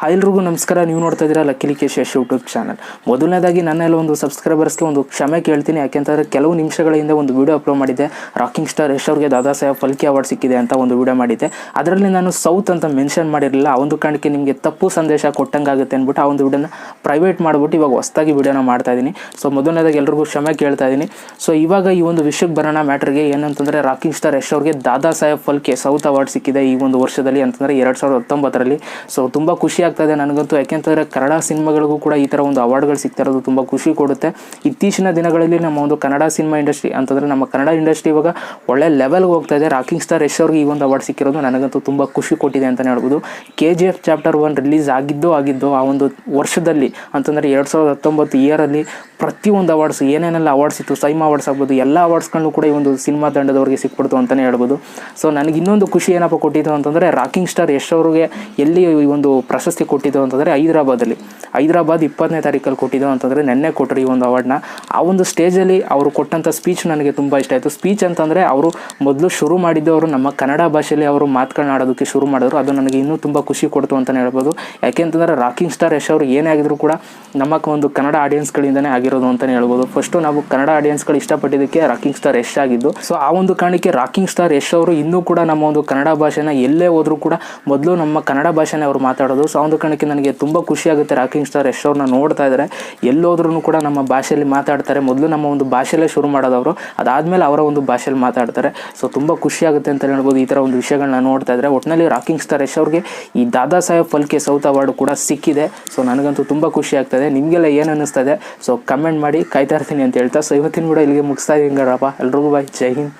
ಎಲ್ರಿಗೂ ನಮಸ್ಕಾರ. ನೀವು ನೋಡ್ತಾ ಇದ್ದೀರಾ ಲಕ್ಕೇಶ್ ಯಶ್ ಯೂಟ್ಯೂಬ್ ಚಾನಲ್. ಮೊದಲನೇದಾಗಿ ನನ್ನೆಲ್ಲ ಒಂದು ಸಬ್ಸ್ಕ್ರೈಬರ್ಸ್ಗೆ ಒಂದು ಕ್ಷಮೆ ಕೇಳ್ತೀನಿ, ಯಾಕೆಂತಂದರೆ ಕೆಲವು ನಿಮಿಷಗಳ ಹಿಂದೆ ಒಂದು ವಿಡಿಯೋ ಅಪ್ಲೋಡ್ ಮಾಡಿದ್ದೆ. ರಾಕಿಂಗ್ ಸ್ಟಾರ್ ಯಶ್ ಅವ್ರಿಗೆ ದಾದಾಸಾಹೇಬ್ ಫಲ್ಕೆ ಅವಾರ್ಡ್ ಸಿಕ್ಕಿದೆ ಅಂತ ಒಂದು ವಿಡಿಯೋ ಮಾಡಿದ್ದೆ. ಅದರಲ್ಲಿ ನಾನು ಸೌತ್ ಅಂತ ಮೆನ್ಷನ್ ಮಾಡಿರಲಿಲ್ಲ. ಆ ಒಂದು ಕಾರಣಕ್ಕೆ ನಿಮಗೆ ತಪ್ಪು ಸಂದೇಶ ಕೊಟ್ಟಂಗಾಗುತ್ತೆ ಅಂದ್ಬಿಟ್ಟು ಆ ಒಂದು ವಿಡಿಯೋನ ಪ್ರೈವೇಟ್ ಮಾಡಿಬಿಟ್ಟು ಇವಾಗ ಹೊಸದಾಗಿ ವಿಡಿಯೋನ ಮಾಡ್ತಾ ಇದ್ದೀನಿ. ಸೊ ಮೊದಲನೇದಾಗಿ ಎಲ್ರಿಗೂ ಕ್ಷಮೆ ಕೇಳ್ತಾ ಇದ್ದೀನಿ. ಸೊ ಇವಾಗ ಈ ಒಂದು ವಿಷಯಕ್ಕೆ ಬರೋಣ ಮ್ಯಾಟ್ರಿಗೆ. ಏನಂತಂದರೆ ರಾಕಿಂಗ್ ಸ್ಟಾರ್ ಯಶ್ ಅವ್ರಿಗೆ ದಾದಾಸಾಹೇಬ್ ಫಲ್ಕೆ ಸೌತ್ ಅವಾರ್ಡ್ ಸಿಕ್ಕಿದೆ ಈ ಒಂದು ವರ್ಷದಲ್ಲಿ, ಅಂತಂದರೆ 2019ರಲ್ಲಿ. ಸೊ ತುಂಬ ಖುಷಿ ಆಗ್ತಾಯಿದೆ ನನಗಂತೂ, ಯಾಕೆಂತಂದರೆ ಕನ್ನಡ ಸಿನಿಮಾಗಳಿಗೂ ಕೂಡ ಈ ಥರ ಒಂದು ಅವಾರ್ಡ್ಗಳು ಸಿಗ್ತಾ ಇರೋದು ತುಂಬ ಖುಷಿ ಕೊಡುತ್ತೆ. ಇತ್ತೀಚಿನ ದಿನಗಳಲ್ಲಿ ನಮ್ಮ ಒಂದು ಕನ್ನಡ ಸಿನಿಮಾ ಇಂಡಸ್ಟ್ರಿ ಅಂತಂದರೆ ನಮ್ಮ ಕನ್ನಡ ಇಂಡಸ್ಟ್ರಿ ಇವಾಗ ಒಳ್ಳೆ ಲೆವೆಲ್ಗೆ ಹೋಗ್ತಾ ಇದೆ. ರಾಕಿಂಗ್ ಸ್ಟಾರ್ ಯಶ್ ಅವ್ರಿಗೆ ಈ ಒಂದು ಅವಾರ್ಡ್ ಸಿಕ್ಕಿರೋದು ನನಗಂತೂ ತುಂಬ ಖುಷಿ ಕೊಟ್ಟಿದೆ ಅಂತಲೇ ಹೇಳ್ಬೋದು. KGF ಚಾಪ್ಟರ್ 1 ರಿಲೀಸ್ ಆಗಿದ್ದು ಆ ಒಂದು ವರ್ಷದಲ್ಲಿ, ಅಂತಂದರೆ 2019 ಇಯರಲ್ಲಿ ಪ್ರತಿಯೊಂದು ಅವಾರ್ಡ್ಸ್ ಏನೇನೆಲ್ಲ ಅವಾರ್ಡ್ಸ್ ಇತ್ತು, ಸೈಮಾ ಅವಾರ್ಡ್ಸ್ ಆಗ್ಬೋದು, ಎಲ್ಲ ಅವಾರ್ಡ್ಸ್ಗಳನ್ನು ಕೂಡ ಈ ಒಂದು ಸಿನಿಮಾ ತಂಡದವ್ರಿಗೆ ಸಿಕ್ಬಿಡ್ತು ಅಂತಲೇ ಹೇಳ್ಬೋದು. ಸೊ ನನಗೆ ಇನ್ನೊಂದು ಖುಷಿ ಏನಪ್ಪ ಕೊಟ್ಟಿದ್ದು ಅಂತಂದರೆ, ರಾಕಿಂಗ್ ಸ್ಟಾರ್ ಯಶ್ ಅವ್ರಿಗೆ ಎಲ್ಲಿ ಈ ಒಂದು ಪ್ರಶಸ್ತಿ ಕೊಟ್ಟಿದ್ದು ಅಂತಂದರೆ ಹೈದರಾಬಾದ್ 20ನೇ ತಾರೀಕಲ್ಲಿ ಕೊಟ್ಟಿದ್ದು ಅಂತಂದರೆ ನೆನ್ನೆ ಕೊಟ್ಟರು ಈ ಒಂದು ಅವಾರ್ಡ್ನ. ಆ ಒಂದು ಸ್ಟೇಜಲ್ಲಿ ಅವರು ಕೊಟ್ಟಂಥ ಸ್ಪೀಚ್ ನನಗೆ ತುಂಬ ಇಷ್ಟ ಆಯಿತು. ಸ್ಪೀಚ್ ಅಂತಂದರೆ ಅವರು ಮೊದಲು ಶುರು ಮಾಡಿದ್ದು ಅವರು ನಮ್ಮ ಕನ್ನಡ ಭಾಷೆಯಲ್ಲಿ ಅವರು ಮಾತುಗಳನ್ನಾಡೋದಕ್ಕೆ ಶುರು ಮಾಡಿದ್ರು. ಅದು ನನಗೆ ಇನ್ನೂ ತುಂಬ ಖುಷಿ ಕೊಡ್ತು ಅಂತಲೇ ಹೇಳ್ಬೋದು. ಯಾಕೆಂತಂದರೆ ರಾಕಿಂಗ್ ಸ್ಟಾರ್ ಯಶ್ ಅವರು ಏನೇ ಆಗಿದ್ರು ಕೂಡ ನಮ್ಮ ಒಂದು ಕನ್ನಡ ಆಡಿಯನ್ಸ್ಗಳಿಂದನೇ ಆಗಿರೋದು ಅಂತಲೇ ಹೇಳ್ಬೋದು. ಫಸ್ಟು ನಾವು ಕನ್ನಡ ಆಡಿಯನ್ಸ್ಗಳು ಇಷ್ಟಪಟ್ಟಿದ್ದಕ್ಕೆ ರಾಕಿಂಗ್ ಸ್ಟಾರ್ ಯಶ್ ಆಗಿದ್ದು. ಸೊ ಆ ಒಂದು ಕಾರಣಕ್ಕೆ ರಾಕಿಂಗ್ ಸ್ಟಾರ್ ಯಶ್ ಅವರು ಇನ್ನೂ ಕೂಡ ನಮ್ಮ ಒಂದು ಕನ್ನಡ ಭಾಷೆನ ಎಲ್ಲೇ ಹೋದರೂ ಕೂಡ ಮೊದಲು ನಮ್ಮ ಕನ್ನಡ ಭಾಷೆನೇ ಅವರು ಮಾತಾಡೋದು. ಸೊ ಆ ಒಂದು ಕಾರಣಕ್ಕೆ ನನಗೆ ತುಂಬ ಖುಷಿ ಆಗುತ್ತೆ. ರಾಕಿಂಗ್ ಸ್ಟಾರ್ ಯಶ್ ಅವ್ರನ್ನ ನೋಡ್ತಾ ಇದ್ದಾರೆ, ಎಲ್ಲೋದ್ರೂ ಕೂಡ ನಮ್ಮ ಭಾಷೆಯಲ್ಲಿ ಮಾತಾಡ್ತಾರೆ. ಮೊದಲು ನಮ್ಮ ಒಂದು ಭಾಷೆಯಲ್ಲೇ ಶುರು ಮಾಡೋದವರು, ಅದಾದಮೇಲೆ ಅವರ ಒಂದು ಭಾಷೆಯಲ್ಲಿ ಮಾತಾಡ್ತಾರೆ. ಸೊ ತುಂಬ ಖುಷಿ ಆಗುತ್ತೆ ಅಂತ ಹೇಳ್ಬೋದು ಈ ಥರ ಒಂದು ವಿಷಯಗಳನ್ನ ನೋಡ್ತಾ ಇದ್ದರೆ. ಒಟ್ಟಿನಲ್ಲಿ ರಾಕಿಂಗ್ ಸ್ಟಾರ್ ಯಶ್ ಅವ್ರಿಗೆ ಈ ದಾದಾಸಾಹೇಬ್ ಫಲ್ಕೆ ಸೌತ್ ಅವಾರ್ಡ್ ಕೂಡ ಸಿಕ್ಕಿದೆ. ಸೊ ನನಗಂತೂ ತುಂಬ ಖುಷಿ ಆಗ್ತಾಯಿದೆ. ನಿಮಗೆಲ್ಲ ಏನು ಅನ್ನಿಸ್ತದೆ ಸೊ ಕಮೆಂಟ್ ಮಾಡಿ, ಕಾಯ್ತಾ ಇರ್ತೀನಿ ಅಂತ ಹೇಳ್ತಾ. ಸೊ ಇವತ್ತಿನ ವಿಡಿಯೋ ಇಲ್ಲಿಗೆ ಮುಗಿಸ್ತಾ ಇದ್ದೀನಿ. ಎಲ್ರಿಗೂ ಬಾಯ್, ಜೈ ಹಿಂದ್,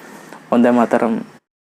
ಒಂದೇ ಮಾತರಂ.